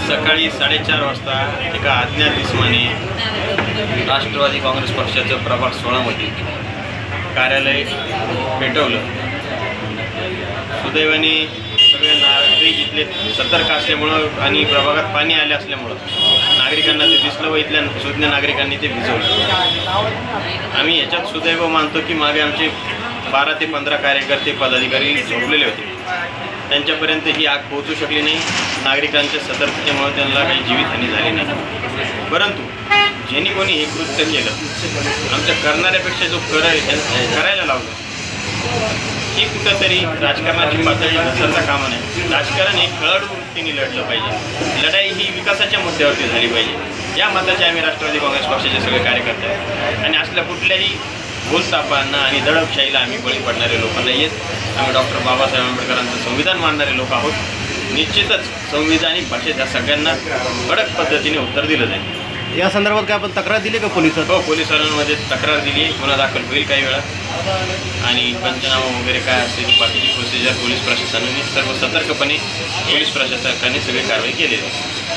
सकाळी 4:30 वाजता एका अज्ञात इसमाने राष्ट्रवादी काँग्रेस पक्षाचं प्रभाग 16मध्ये कार्यालय पेटवलं. सुदैवाने सगळे नागरिक इथले सतर्क असल्यामुळं आणि प्रभागात पाणी आले असल्यामुळं नागरिकांना ते दिसलं व इथल्या सुज्ञ नागरिकांनी ते भिजवलं. आम्ही याच्यात सुदैव मानतो की मागे आमचे 12 ते 15 कार्यकर्ते पदाधिकारी झोपलेले होते. त्यांच्यापर्यंत ही आग पोहोचू शकली नाही. नागरिकांच्या सतर्कतेमुळे त्यांना काही जीवितहानी झाली नाही. परंतु ज्यांनी कोणी हे कृत्य केलं, आमच्या करणाऱ्यापेक्षा जो करायला लावलं, ही कुठंतरी राजकारणाची पातळी घसरता कामा नये. राजकारण हे खळद वृत्तीने लढलं पाहिजे. लढाई ही विकासाच्या मुद्द्यावरती झाली पाहिजे. या मताचे आम्ही राष्ट्रवादी काँग्रेस पक्षाचे सगळे कार्यकर्ते आहेत आणि असल्या कुठल्याही भूलथापांना आणि दडपशाहीला आम्ही बळी पडणारे लोक नाही आहेत. आम्ही डॉक्टर बाबासाहेब आंबेडकरांचं संविधान मानणारे लोक आहोत. निश्चितच संविधानिक भाषेत या सगळ्यांना कडक पद्धतीने उत्तर दिलं जाईल. या संदर्भात काय आपण तक्रार दिली का पोलिसात? हो, पोलिसांमध्ये तक्रार दिली, गुन्हा दाखल होईल काही वेळा आणि पंचनामा वगैरे काय असते ती बाकीची प्रोसिजर पोलीस प्रशासनाने सर्व सतर्कपणे पोलीस प्रशासकाने सगळी कारवाई केलेली आहे.